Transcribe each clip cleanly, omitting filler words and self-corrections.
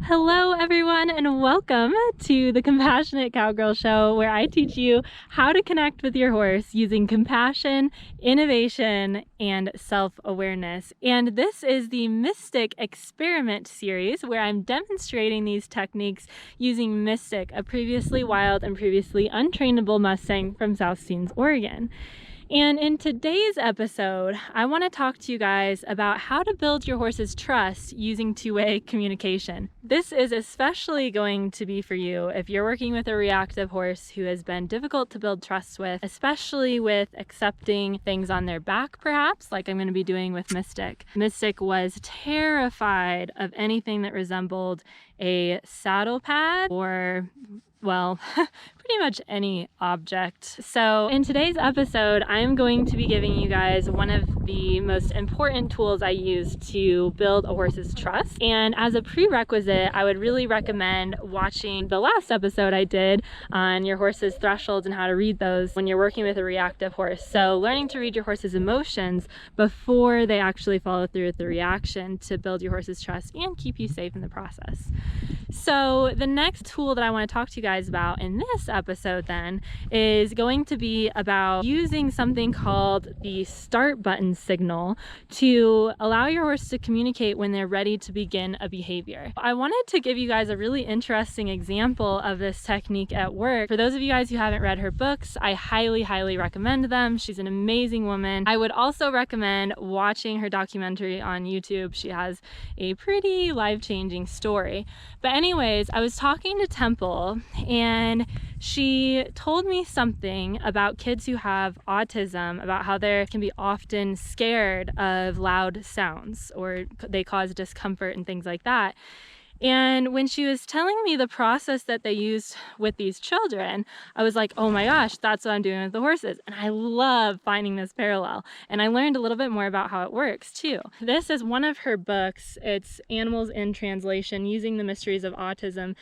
Hello, everyone, and welcome to the Compassionate Cowgirl Show, where I teach you how to connect with your horse using compassion, innovation, and self-awareness. And this is the Mystic Experiment series, where I'm demonstrating these techniques using Mystic, a previously wild and previously untrainable Mustang from South Steens, Oregon. And in today's episode, I want to talk to you guys about how to build your horse's trust using two-way communication. This is especially going to be for you if you're working with a reactive horse who has been difficult to build trust with, especially with accepting things on their back, perhaps, like I'm going to be doing with Mystic. Mystic was terrified of anything that resembled a saddle pad or, well, pretty much any object. So in today's episode, I'm going to be giving you guys one of the most important tools I use to build a horse's trust. And as a prerequisite, I would really recommend watching the last episode I did on your horse's thresholds and how to read those when you're working with a reactive horse. So learning to read your horse's emotions before they actually follow through with the reaction to build your horse's trust and keep you safe in the process. So the next tool that I want to talk to you guys about in this episode then is going to be about using something called the start button signal to allow your horse to communicate when they're ready to begin a behavior. I wanted to give you guys a really interesting example of this technique at work. For those of you guys who haven't read her books, I highly recommend them. She's an amazing woman. I would also recommend watching her documentary on YouTube. She has a pretty life-changing story. But anyways, I was talking to Temple and she told me something about kids who have autism, about how they can be often scared of loud sounds or they cause discomfort and things like that. And when she was telling me the process that they used with these children, I was like, oh my gosh, that's what I'm doing with the horses. And I love finding this parallel. And I learned a little bit more about how it works too. This is one of her books. It's Animals in Translation, Using the Mysteries of Autism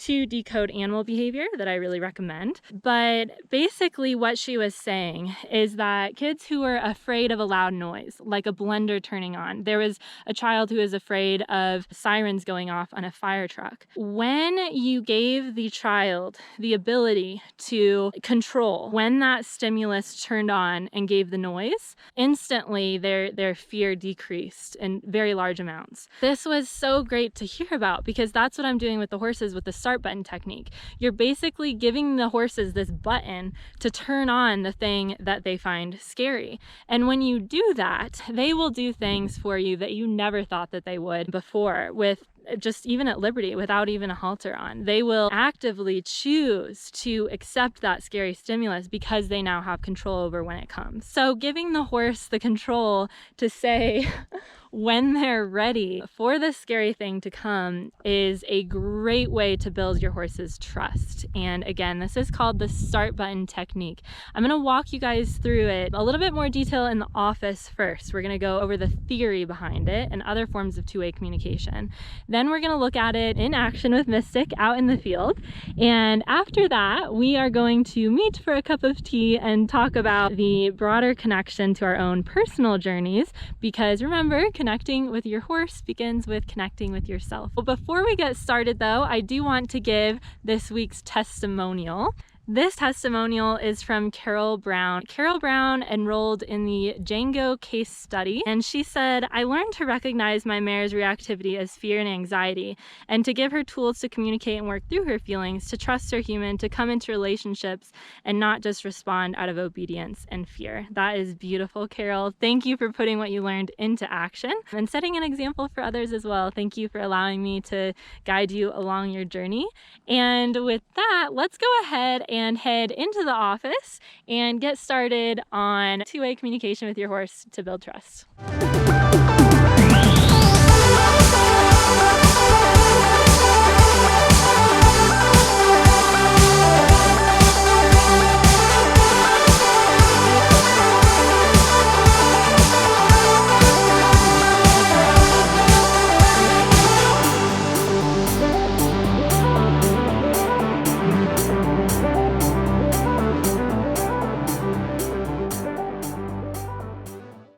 to Decode Animal Behavior, that I really recommend. But basically what she was saying is that kids who are afraid of a loud noise, like a blender turning on, there was a child who was afraid of sirens going off on a fire truck. When you gave the child the ability to control when that stimulus turned on and gave the noise, instantly their fear decreased in very large amounts. This was so great to hear about because that's what I'm doing with the horses with the start button technique. You're basically giving the horses this button to turn on the thing that they find scary. And when you do that, they will do things for you that you never thought that they would before, with just even at liberty, without even a halter on. They will actively choose to accept that scary stimulus because they now have control over when it comes. So giving the horse the control to say when they're ready for the scary thing to come is a great way to build your horse's trust. And again, this is called the start button technique. I'm going to walk you guys through it a little bit more detail in the office first. We're going to go over the theory behind it and other forms of two-way communication. Then we're going to look at it in action with Mystic out in the field. And after that, we are going to meet for a cup of tea and talk about the broader connection to our own personal journeys, because remember, connecting with your horse begins with connecting with yourself. Well, before we get started though, I do want to give this week's testimonial. This testimonial is from Carol Brown. Carol Brown enrolled in the Django case study, and she said, I learned to recognize my mare's reactivity as fear and anxiety, and to give her tools to communicate and work through her feelings, to trust her human, to come into relationships, and not just respond out of obedience and fear. That is beautiful, Carol. Thank you for putting what you learned into action and setting an example for others as well. Thank you for allowing me to guide you along your journey. And with that, let's go ahead and head into the office and get started on two-way communication with your horse to build trust.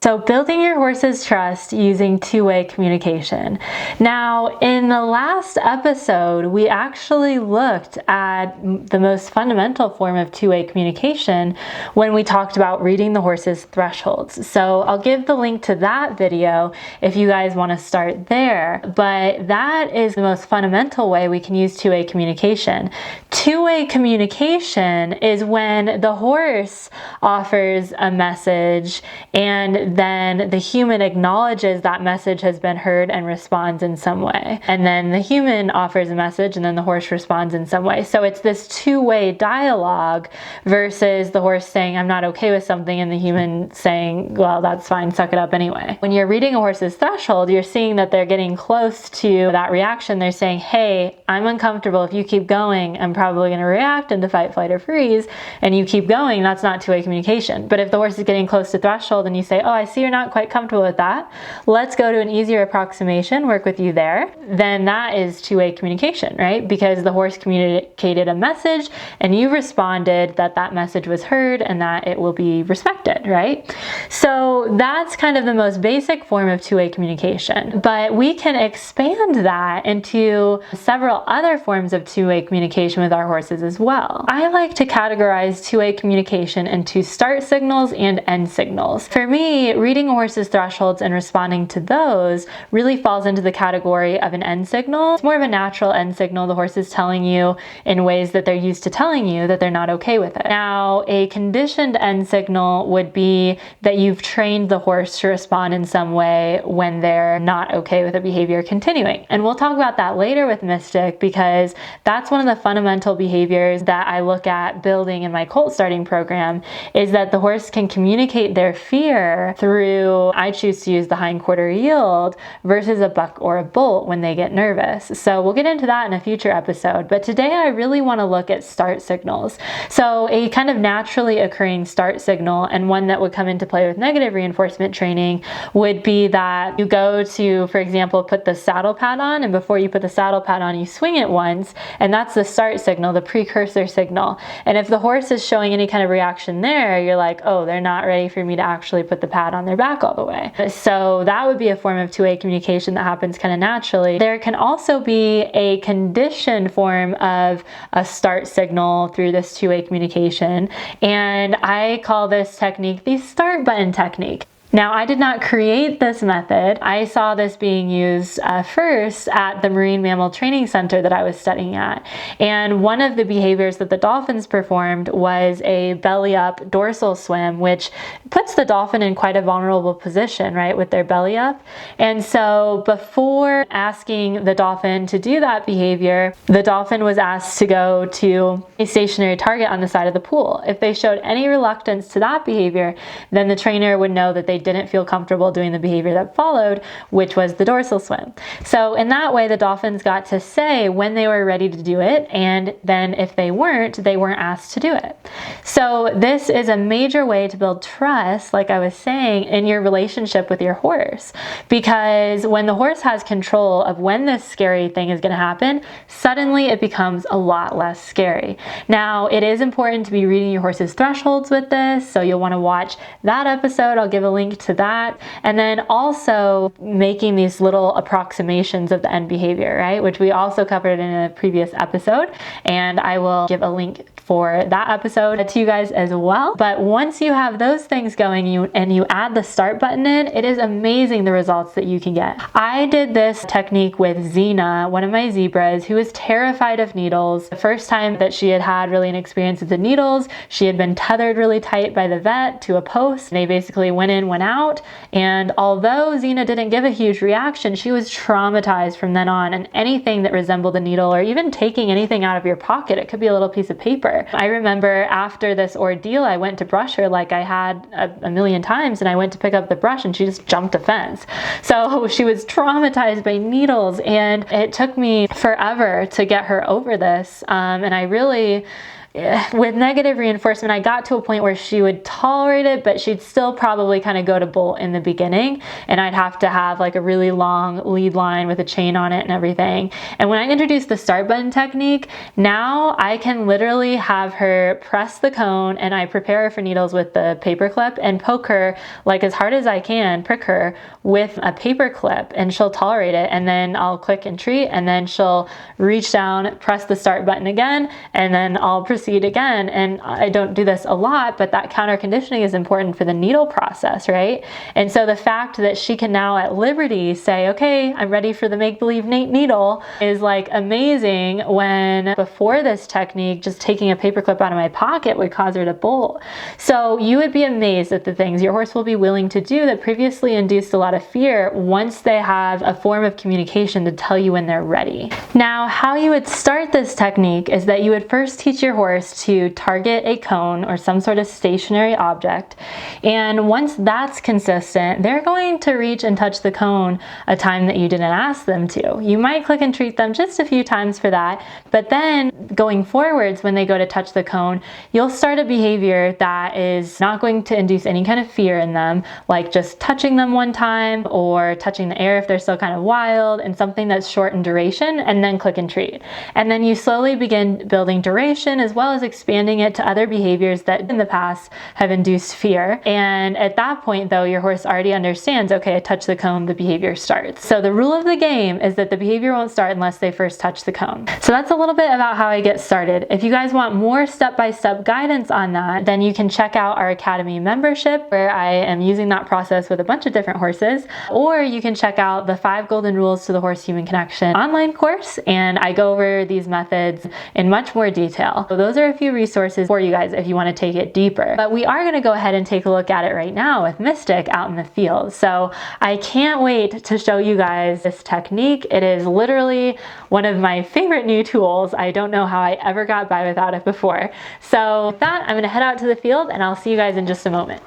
So building your horse's trust using two-way communication. Now, in the last episode, we actually looked at the most fundamental form of two-way communication when we talked about reading the horse's thresholds. So I'll give the link to that video if you guys want to start there. But that is the most fundamental way we can use two-way communication. Two-way communication is when the horse offers a message and then the human acknowledges that message has been heard and responds in some way. And then the human offers a message and then the horse responds in some way. So it's this two-way dialogue versus the horse saying, I'm not okay with something, and the human saying, well, that's fine, suck it up anyway. When you're reading a horse's threshold, you're seeing that they're getting close to that reaction. They're saying, hey, I'm uncomfortable. If you keep going, I'm probably going to react into fight, flight, or freeze. And you keep going, that's not two-way communication. But if the horse is getting close to threshold and you say, oh, I see you're not quite comfortable with that, let's go to an easier approximation, work with you there, then that is two-way communication, right? Because the horse communicated a message and you responded that that message was heard and that it will be respected, right? So that's kind of the most basic form of two-way communication. But we can expand that into several other forms of two-way communication with our horses as well. I like to categorize two-way communication into start signals and end signals. For me, reading a horse's thresholds and responding to those really falls into the category of an end signal. It's more of a natural end signal. The horse is telling you in ways that they're used to telling you that they're not okay with it. Now, a conditioned end signal would be that you've trained the horse to respond in some way when they're not okay with a behavior continuing. And we'll talk about that later with Mystic, because that's one of the fundamental behaviors that I look at building in my colt starting program, is that the horse can communicate their fear through, I choose to use the hindquarter yield versus a buck or a bolt when they get nervous. So we'll get into that in a future episode. But today I really want to look at start signals. So a kind of naturally occurring start signal, and one that would come into play with negative reinforcement training, would be that you go to, for example, put the saddle pad on, and before you put the saddle pad on, you swing it once, and that's the start signal, the precursor signal. And if the horse is showing any kind of reaction there, you're like, oh, they're not ready for me to actually put the pad on their back all the way. So that would be a form of two-way communication that happens kind of naturally. There can also be a conditioned form of a start signal through this two-way communication, and I call this technique the start button technique. Now, I did not create this method. I saw this being used first at the Marine Mammal Training Center that I was studying at. And one of the behaviors that the dolphins performed was a belly up dorsal swim, which puts the dolphin in quite a vulnerable position, right, with their belly up. And so before asking the dolphin to do that behavior, the dolphin was asked to go to a stationary target on the side of the pool. If they showed any reluctance to that behavior, then the trainer would know that they didn't feel comfortable doing the behavior that followed, which was the dorsal swim. So in that way, the dolphins got to say when they were ready to do it, and then if they weren't asked to do it. So this is a major way to build trust, like I was saying, in your relationship with your horse, because when the horse has control of when this scary thing is going to happen, suddenly it becomes a lot less scary. Now, it is important to be reading your horse's thresholds with this, so you'll want to watch that episode. I'll give a link to that. And then also making these little approximations of the end behavior, right? Which we also covered in a previous episode. And I will give a link for that episode to you guys as well. But once you have those things going and you add the start button in, it is amazing the results that you can get. I did this technique with Xena, one of my zebras, who was terrified of needles. The first time that she had had really an experience with the needles, she had been tethered really tight by the vet to a post. They basically went in, went out, and although Xena didn't give a huge reaction, she was traumatized from then on, and anything that resembled a needle, or even taking anything out of your pocket, it could be a little piece of paper. I remember after this ordeal, I went to brush her like I had a million times, and I went to pick up the brush and she just jumped a fence. So she was traumatized by needles, and it took me forever to get her over this, and I really with negative reinforcement, I got to a point where she would tolerate it, but she'd still probably kind of go to bolt in the beginning, and I'd have to have like a really long lead line with a chain on it and everything. And when I introduced the start button technique, now I can literally have her press the cone, and I prepare her for needles with the paper clip and poke her like as hard as I can, prick her with a paper clip, and she'll tolerate it. And then I'll click and treat, and then she'll reach down, press the start button again, and then I'll proceed again. And I don't do this a lot, but that counter conditioning is important for the needle process, right? And so the fact that she can now at liberty say, okay, I'm ready for the make-believe needle is like amazing, when before this technique, just taking a paper clip out of my pocket would cause her to bolt. So you would be amazed at the things your horse will be willing to do that previously induced a lot of fear once they have a form of communication to tell you when they're ready. Now, how you would start this technique is that you would first teach your horse to target a cone or some sort of stationary object. And once that's consistent, they're going to reach and touch the cone a time that you didn't ask them to. You might click and treat them just a few times for that, but then going forwards, when they go to touch the cone, you'll start a behavior that is not going to induce any kind of fear in them, like just touching them one time or touching the air if they're still kind of wild, and something that's short in duration, and then click and treat. And then you slowly begin building duration as well as expanding it to other behaviors that in the past have induced fear. And at that point though, your horse already understands, okay, I touch the cone, the behavior starts. So the rule of the game is that the behavior won't start unless they first touch the cone. So that's a little bit about how I get started. If you guys want more step-by-step guidance on that, then you can check out our Academy membership, where I am using that process with a bunch of different horses, or you can check out the 5 Golden Rules to the Horse-Human Connection online course, and I go over these methods in much more detail. So those are a few resources for you guys if you want to take it deeper. But we are going to go ahead and take a look at it right now with Mystic out in the field. So I can't wait to show you guys this technique. It is literally one of my favorite new tools. I don't know how I ever got by without it before. So with that, I'm going to head out to the field, and I'll see you guys in just a moment.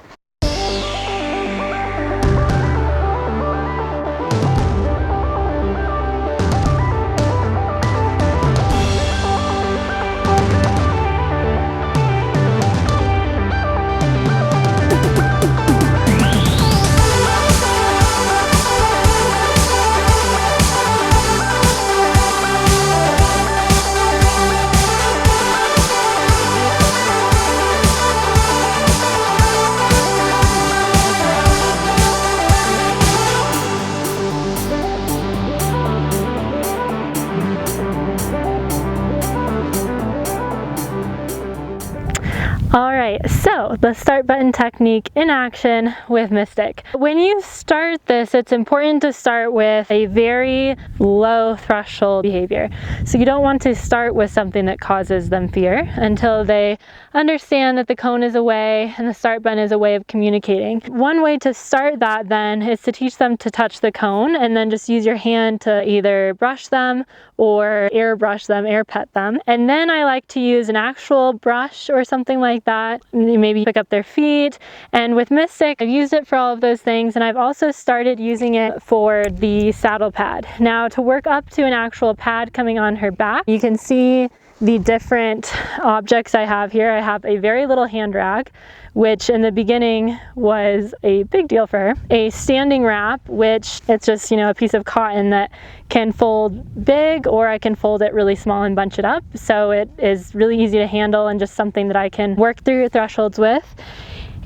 Alright, so the start button technique in action with Mystic. When you start this, it's important to start with a very low threshold behavior. So you don't want to start with something that causes them fear until they understand that the cone is a way and the start button is a way of communicating. One way to start that then is to teach them to touch the cone, and then just use your hand to either brush them or air brush them, air pet them. And then I like to use an actual brush or something like that. Maybe pick up their feet. And with Mystic, I've used it for all of those things, and I've also started using it for the saddle pad. Now, to work up to an actual pad coming on her back, you can see the different objects I have here. I have a very little hand rag, which in the beginning was a big deal for her. A standing wrap, which it's just, you know, a piece of cotton that can fold big, or I can fold it really small and bunch it up. So it is really easy to handle and just something that I can work through thresholds with.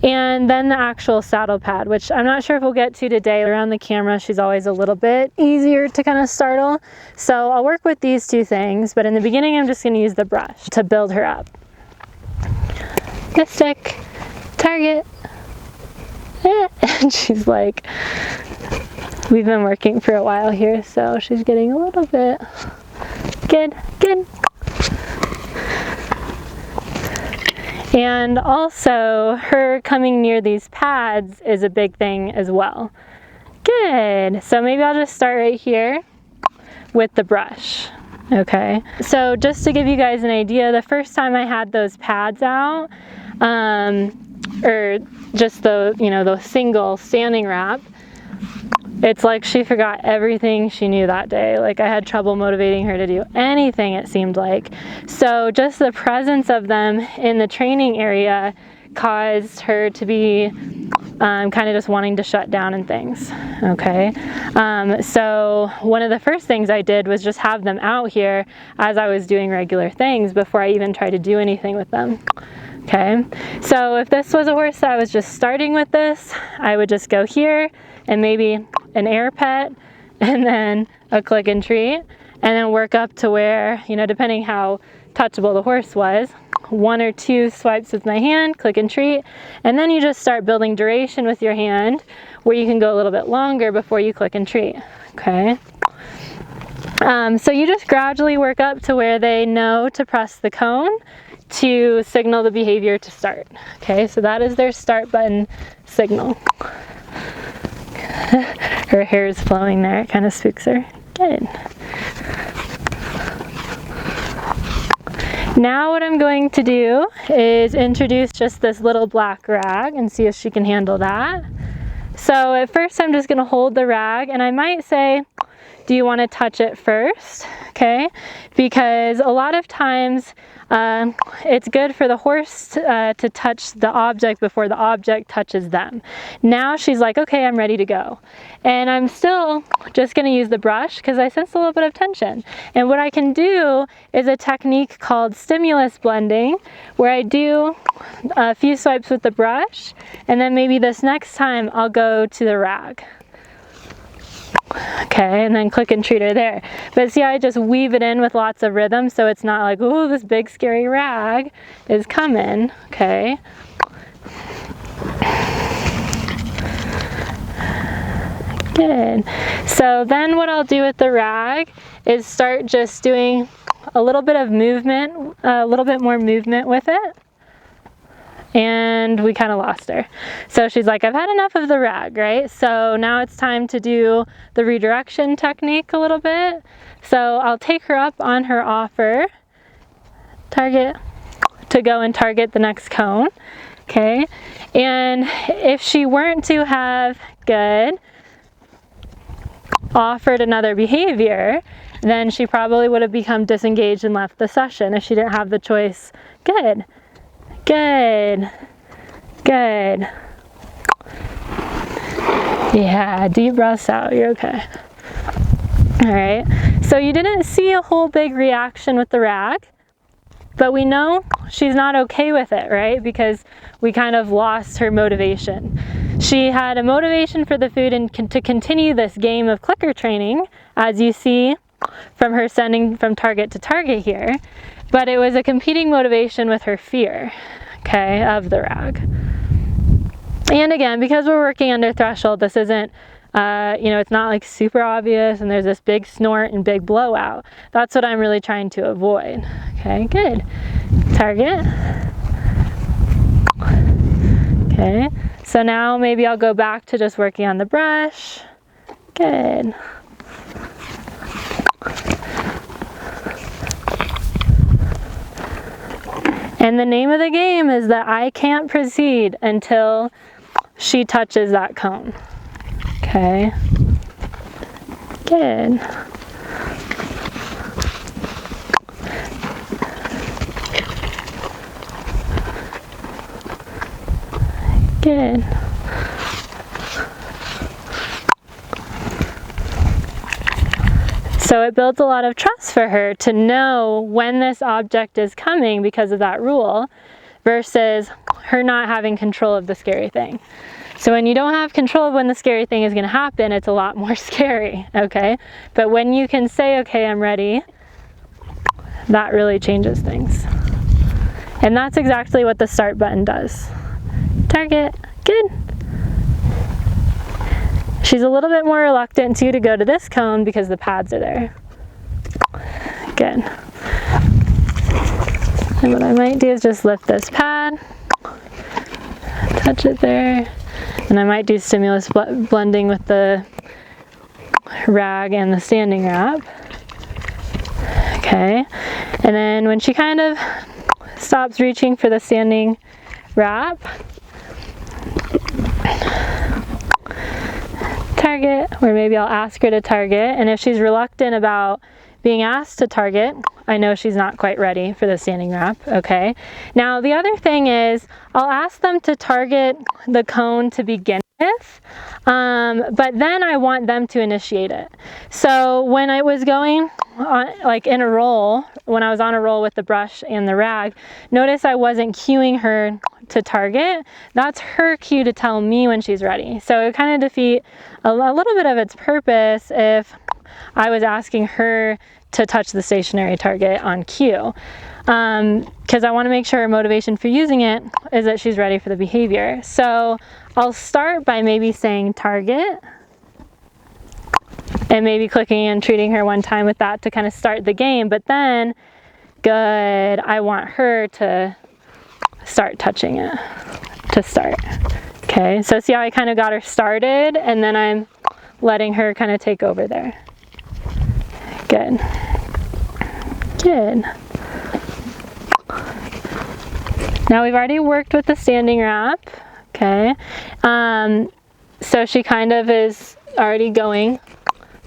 And then the actual saddle pad, which I'm not sure if we'll get to today. Around the camera, she's always a little bit easier to kind of startle. So I'll work with these two things, but in the beginning, I'm just going to use the brush to build her up. Mystic, target. And she's like, we've been working for a while here, so she's getting a little bit good. And also, her coming near these pads is a big thing as well. Good. So maybe I'll just start right here with the brush. Okay. So just to give you guys an idea, the first time I had those pads out, or just the, you know, the single standing wrap, it's like she forgot everything she knew that day. Like I had trouble motivating her to do anything, it seemed like. So just the presence of them in the training area caused her to be kind of just wanting to shut down and things, okay? So one of the first things I did was just have them out here as I was doing regular things before I even tried to do anything with them. Okay, so if this was a horse that I was just starting with this, I would just go here and maybe an air pet and then a click and treat, and then work up to where, you know, depending how touchable the horse was, 1 or 2 swipes with my hand, click and treat, and then you just start building duration with your hand where you can go a little bit longer before you click and treat, okay? So you just gradually work up to where they know to press the cone to signal the behavior to start. Okay, so that is their start button signal. Her hair is flowing there, it kind of spooks her. Good. Now what I'm going to do is introduce just this little black rag and see if she can handle that. So at first I'm just going to hold the rag, and I might say, do you want to touch it first? Okay, because a lot of times it's good for the horse to touch the object before the object touches them. Now she's like, okay, I'm ready to go. And I'm still just going to use the brush because I sense a little bit of tension. And what I can do is a technique called stimulus blending, where I do a few swipes with the brush, and then maybe this next time I'll go to the rag. Okay, and then click and treat her there. But see, I just weave it in with lots of rhythm, so it's not like, oh, this big scary rag is coming. Okay. Good. So then what I'll do with the rag is start just doing a little bit of movement, a little bit more movement with it. And we kind of lost her. So she's like, I've had enough of the rag, right? So now it's time to do the redirection technique a little bit. So I'll take her up on her offer, target, to go and target the next cone, okay? And if she weren't to have, good, offered another behavior, then she probably would have become disengaged and left the session if she didn't have the choice. Good. Good. Good. Yeah, deep breaths out. You're okay. All right. So you didn't see a whole big reaction with the rag, but we know she's not okay with it, right? Because we kind of lost her motivation. She had a motivation for the food and to continue this game of clicker training, as you see from her sending from target to target here. But it was a competing motivation with her fear, okay, of the rag. And again, because we're working under threshold, this isn't, you know, it's not like super obvious and there's this big snort and big blowout. That's what I'm really trying to avoid. Okay, good. Target. Okay, so now maybe I'll go back to just working on the brush. Good. And the name of the game is that I can't proceed until she touches that cone. Okay. Good. Good. So it builds a lot of trust for her to know when this object is coming because of that rule, versus her not having control of the scary thing. So when you don't have control of when the scary thing is going to happen, it's a lot more scary, okay? But when you can say, okay, I'm ready, that really changes things. And that's exactly what the start button does. Target, good. She's a little bit more reluctant too to go to this cone because the pads are there. Good. And what I might do is just lift this pad, touch it there, and I might do stimulus blending with the rag and the standing wrap. Okay, and then when she kind of stops reaching for the standing wrap, target, or maybe I'll ask her to target. And if she's reluctant about being asked to target, I know she's not quite ready for the standing wrap, okay? Now, the other thing is I'll ask them to target the cone to begin with, but then I want them to initiate it. So when I was going on, like in a roll, when I was on a roll with the brush and the rag, notice I wasn't cueing her to target. That's her cue to tell me when she's ready. So it kind of defeat a little bit of its purpose if I was asking her to touch the stationary target on cue, because I want to make sure her motivation for using it is that she's ready for the behavior. So I'll start by maybe saying target, and maybe clicking and treating her one time with that to kind of start the game, but then, good, I want her to start touching it to start. Okay, so see how I kind of got her started, and then I'm letting her kind of take over there. Good. Good. Now we've already worked with the standing wrap, okay? So she kind of is already going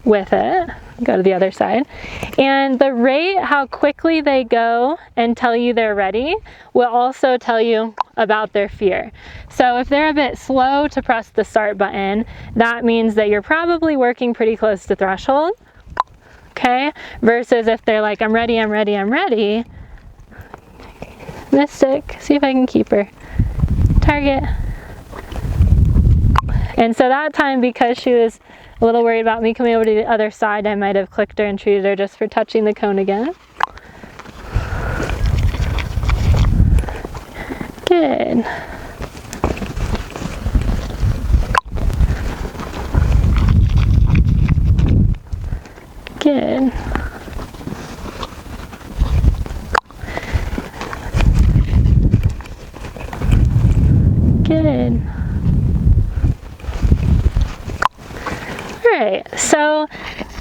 with it. Go to the other side. And the rate, how quickly they go and tell you they're ready, will also tell you about their fear. So if they're a bit slow to press the start button, that means that you're probably working pretty close to threshold. Okay, versus if they're like, I'm ready, I'm ready, I'm ready. Mystic, see if I can keep her. Target. And so that time, because she was a little worried about me coming over to the other side, I might have clicked her and treated her just for touching the cone again. Good. Good. Good. All right, so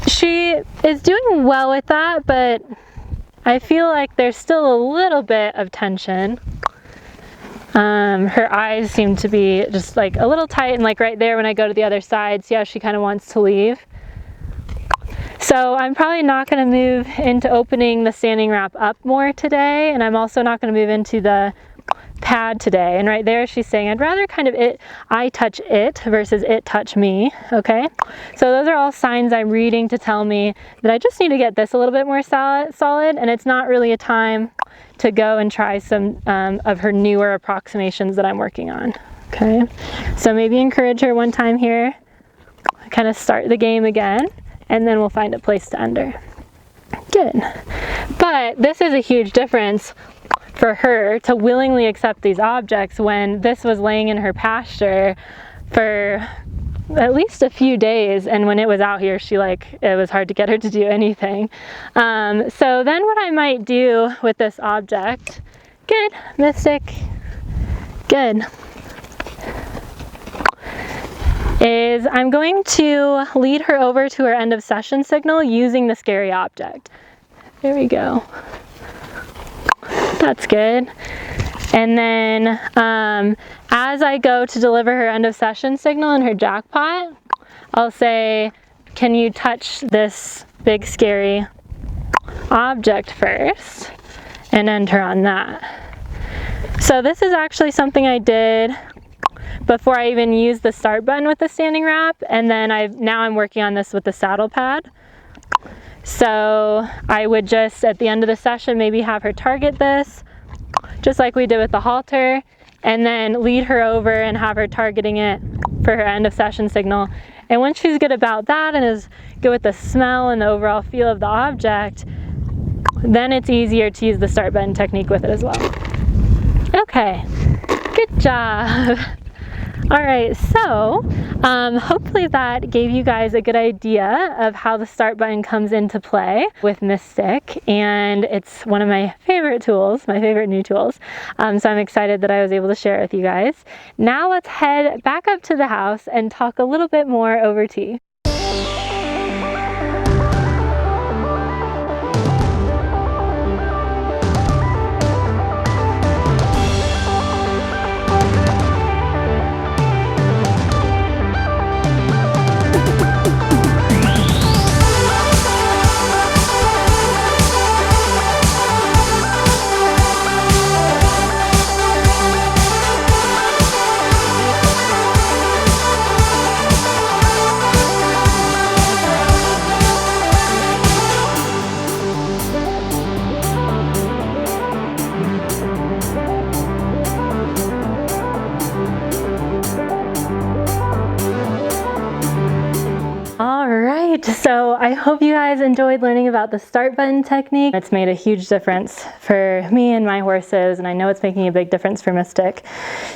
she is doing well with that, but I feel like there's still a little bit of tension. Her eyes seem to be just like a little tight, and like right there when I go to the other side, see how she kind of wants to leave. So I'm probably not going to move into opening the standing wrap up more today, and I'm also not going to move into the pad today. And right there she's saying I'd rather kind of I touch it versus it touch me. Okay, so those are all signs I'm reading to tell me that I just need to get this a little bit more solid, and it's not really a time to go and try some of her newer approximations that I'm working on. Okay, so maybe encourage her one time here, kind of start the game again, and then we'll find a place to end her. Good. But this is a huge difference for her to willingly accept these objects when this was laying in her pasture for at least a few days, and when it was out here, it was hard to get her to do anything. So then what I might do with this object, good, Mystic, good, is I'm going to lead her over to her end of session signal using the scary object. There we go. That's good. And then as I go to deliver her end of session signal in her jackpot, I'll say, can you touch this big scary object first, and end her on that. So this is actually something I did before I even used the start button with the standing wrap, and then now I'm working on this with the saddle pad. So I would just, at the end of the session, maybe have her target this, just like we did with the halter, and then lead her over and have her targeting it for her end of session signal. And once she's good about that and is good with the smell and the overall feel of the object, then it's easier to use the start button technique with it as well. Okay, good job. All right, so hopefully that gave you guys a good idea of how the start button comes into play with Mystic, and it's one of my favorite tools, my favorite new tools. So I'm excited that I was able to share it with you guys. Now let's head back up to the house and talk a little bit more over tea. So I hope you guys enjoyed learning about the start button technique. It's made a huge difference for me and my horses, and I know it's making a big difference for Mystic.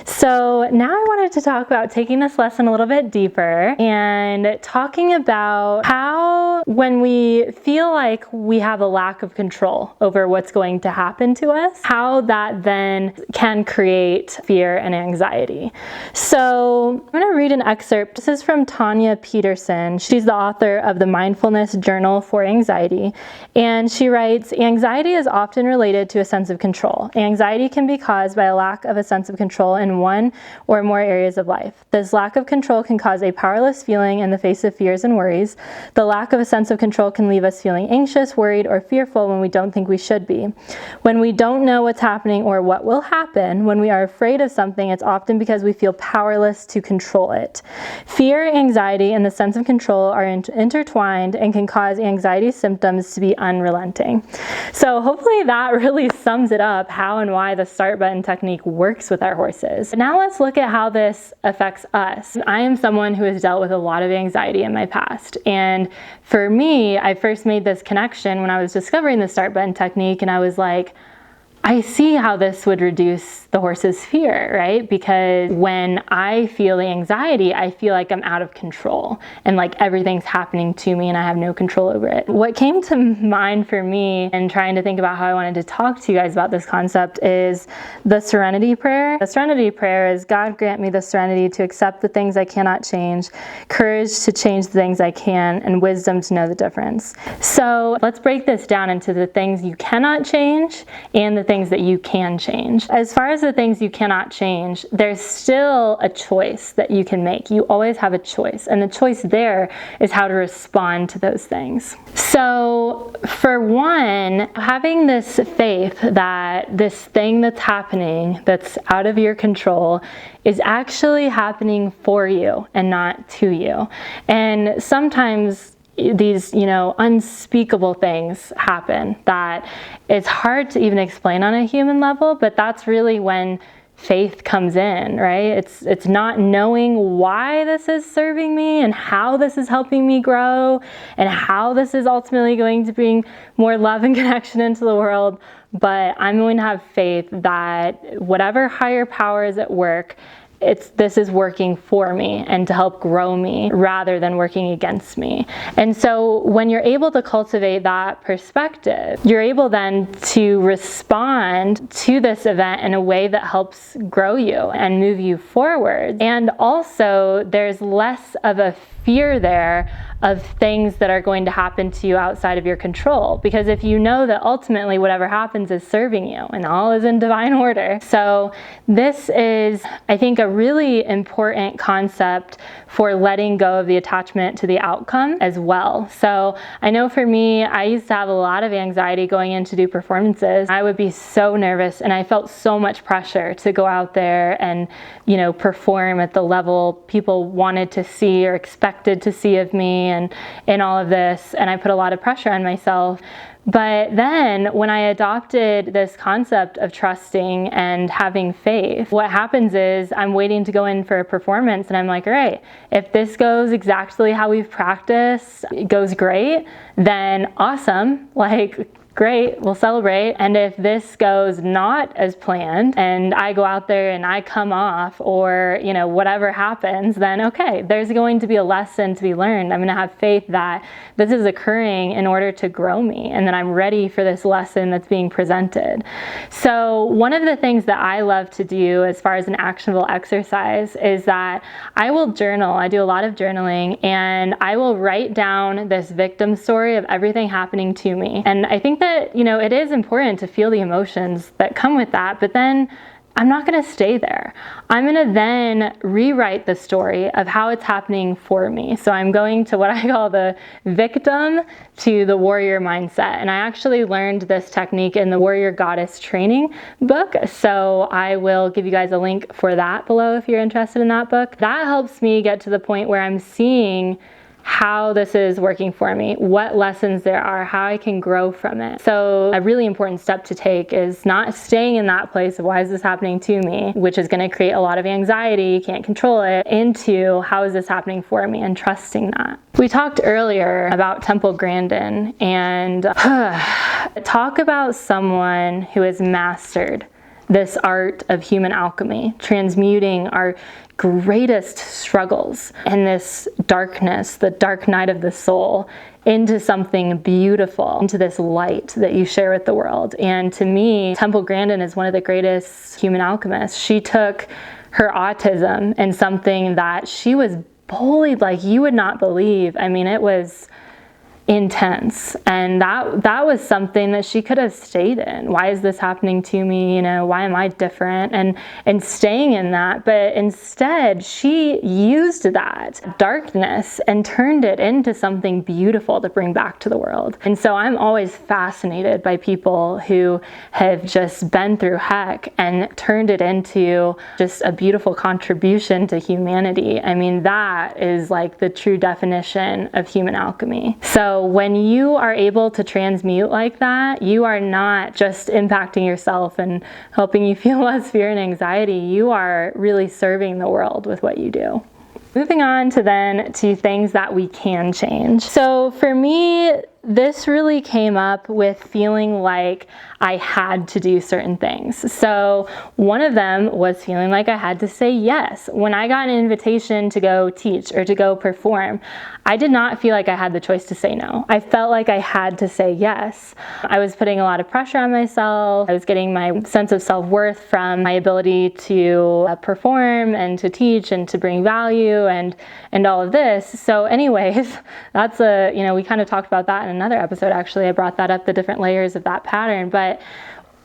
So now I wanted to talk about taking this lesson a little bit deeper and talking about how, when we feel like we have a lack of control over what's going to happen to us, how that then can create fear and anxiety. So I'm going to read an excerpt. This is from Tanya Peterson. She's the author of the Mindfulness Journal for Anxiety. And she writes, anxiety is often related to a sense of control. Anxiety can be caused by a lack of a sense of control in one or more areas of life. This lack of control can cause a powerless feeling in the face of fears and worries. The lack of a sense of control can leave us feeling anxious, worried, or fearful when we don't think we should be. When we don't know what's happening or what will happen, when we are afraid of something, it's often because we feel powerless to control it. Fear, anxiety, and the sense of control are intertwined and can cause anxiety symptoms to be unrelenting. So hopefully that really sums it up, how and why the start button technique works with our horses. Now let's look at how this affects us. I am someone who has dealt with a lot of anxiety in my past. And for me, I first made this connection when I was discovering the start button technique, and I was like, I see how this would reduce the horse's fear, right? Because when I feel the anxiety, I feel like I'm out of control and like everything's happening to me and I have no control over it. What came to mind for me and trying to think about how I wanted to talk to you guys about this concept is the serenity prayer. The serenity prayer is, God grant me the serenity to accept the things I cannot change, courage to change the things I can, and wisdom to know the difference. So let's break this down into the things you cannot change and the things that you can change. As far as the things you cannot change, there's still a choice that you can make. You always have a choice, and the choice there is how to respond to those things. So for one, having this faith that this thing that's happening that's out of your control is actually happening for you and not to you. And sometimes these, unspeakable things happen that it's hard to even explain on a human level, but that's really when faith comes in, right? It's not knowing why this is serving me and how this is helping me grow and how this is ultimately going to bring more love and connection into the world, but I'm going to have faith that whatever higher power is at work, this is working for me and to help grow me rather than working against me. And so when you're able to cultivate that perspective, you're able then to respond to this event in a way that helps grow you and move you forward. And also there's less of a fear there of things that are going to happen to you outside of your control. Because if you know that ultimately whatever happens is serving you and all is in divine order. So this is, I think, a really important concept for letting go of the attachment to the outcome as well. So I know for me, I used to have a lot of anxiety going in to do performances. I would be so nervous and I felt so much pressure to go out there and, perform at the level people wanted to see or expected to see of me and all of this. And I put a lot of pressure on myself. But then when I adopted this concept of trusting and having faith, what happens is I'm waiting to go in for a performance and I'm like, all right, if this goes exactly how we've practiced, it goes great, then awesome. Great, we'll celebrate. And if this goes not as planned and I go out there and I come off or, whatever happens, then okay, there's going to be a lesson to be learned. I'm going to have faith that this is occurring in order to grow me and that I'm ready for this lesson that's being presented. So one of the things that I love to do as far as an actionable exercise is that I will journal. I do a lot of journaling and I will write down this victim story of everything happening to me. And I think that, it is important to feel the emotions that come with that, but then I'm not going to stay there. I'm going to then rewrite the story of how it's happening for me. So I'm going to what I call the victim to the warrior mindset. And I actually learned this technique in the Warrior Goddess training book. So I will give you guys a link for that below if you're interested in that book. That helps me get to the point where I'm seeing how this is working for me, what lessons there are, how I can grow from it. So a really important step to take is not staying in that place of why is this happening to me, which is going to create a lot of anxiety, you can't control it, into how is this happening for me, and trusting that. We talked earlier about Temple Grandin, and talk about someone who has mastered this art of human alchemy, transmuting our greatest struggles and this darkness, the dark night of the soul, into something beautiful, into this light that you share with the world. And to me, Temple Grandin is one of the greatest human alchemists. She took her autism and something that she was bullied like you would not believe. I mean, it was intense, and that was something that she could have stayed in. Why is this happening to me? You know, why am I different? And staying in that, but instead she used that darkness and turned it into something beautiful to bring back to the world. And so I'm always fascinated by people who have just been through heck and turned it into just a beautiful contribution to humanity. I mean, that is like the true definition of human alchemy. So when you are able to transmute like that, you are not just impacting yourself and helping you feel less fear and anxiety. You are really serving the world with what you do. Moving on to things that we can change. So for me, this really came up with feeling like I had to do certain things. So one of them was feeling like I had to say yes. When I got an invitation to go teach or to go perform, I did not feel like I had the choice to say no. I felt like I had to say yes. I was putting a lot of pressure on myself. I was getting my sense of self-worth from my ability to perform and to teach and to bring value and all of this. So anyways, that's we kind of talked about that in another episode. Actually, I brought that up, the different layers of that pattern, but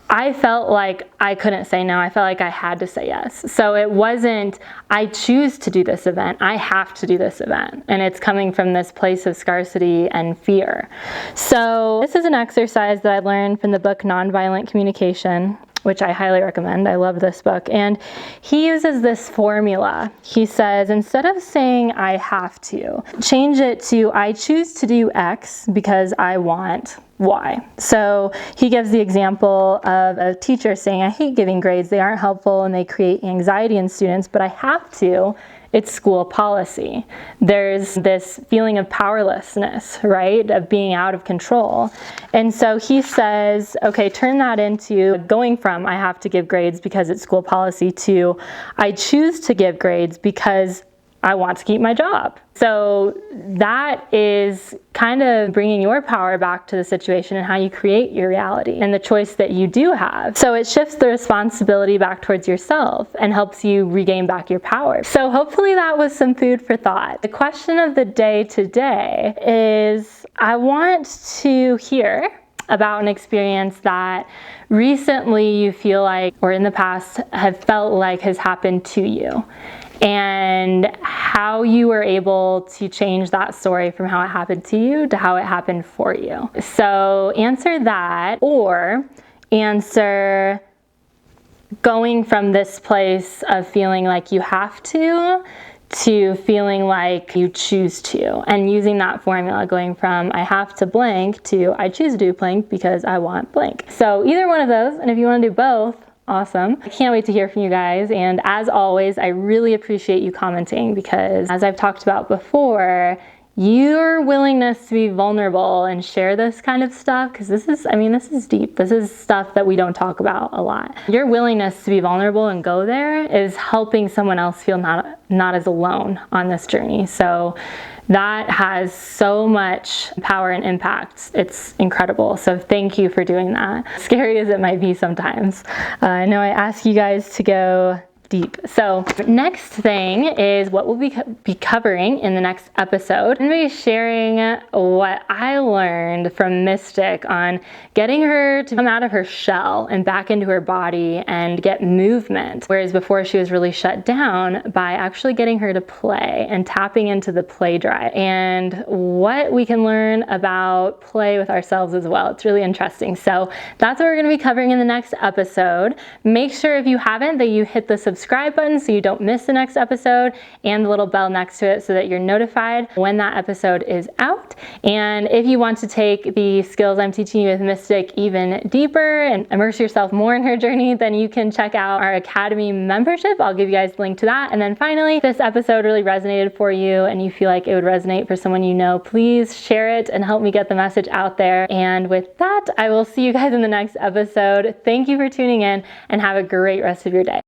I felt like I couldn't say no. I felt like I had to say yes. So it wasn't, I choose to do this event, I have to do this event. And it's coming from this place of scarcity and fear. So this is an exercise that I learned from the book Nonviolent Communication, which I highly recommend. I love this book. And he uses this formula. He says, instead of saying I have to, change it to I choose to do X because I want Y. So he gives the example of a teacher saying, I hate giving grades. They aren't helpful and they create anxiety in students, but I have to. It's school policy. There's this feeling of powerlessness, right? Of being out of control. And so he says, okay, turn that into going from I have to give grades because it's school policy to I choose to give grades because I want to keep my job. So that is kind of bringing your power back to the situation and how you create your reality and the choice that you do have. So it shifts the responsibility back towards yourself and helps you regain back your power. So hopefully that was some food for thought. The question of the day today is, I want to hear about an experience that recently you feel like, or in the past have felt like has happened to you, and how you were able to change that story from how it happened to you to how it happened for you. So answer that, or answer going from this place of feeling like you have to feeling like you choose to, and using that formula going from I have to blank to I choose to do blank because I want blank. So either one of those, and if you want to do both, awesome. I can't wait to hear from you guys. And as always, I really appreciate you commenting, because as I've talked about before, your willingness to be vulnerable and share this kind of stuff, because this is deep. This is stuff that we don't talk about a lot. Your willingness to be vulnerable and go there is helping someone else feel not as alone on this journey. So that has so much power and impact. It's incredible. So thank you for doing that. Scary as it might be sometimes. I know I ask you guys to go deep. So next thing is what we'll be covering in the next episode. I'm going to be sharing what I learned from Mystic on getting her to come out of her shell and back into her body and get movement. Whereas before she was really shut down, by actually getting her to play and tapping into the play drive, and what we can learn about play with ourselves as well. It's really interesting. So that's what we're going to be covering in the next episode. Make sure if you haven't that you hit the subscribe subscribe button so you don't miss the next episode, and the little bell next to it so that you're notified when that episode is out. And if you want to take the skills I'm teaching you with Mystic even deeper and immerse yourself more in her journey, then you can check out our Academy membership. I'll give you guys the link to that. And then finally, if this episode really resonated for you and you feel like it would resonate for someone you know, please share it and help me get the message out there. And with that, I will see you guys in the next episode. Thank you for tuning in and have a great rest of your day.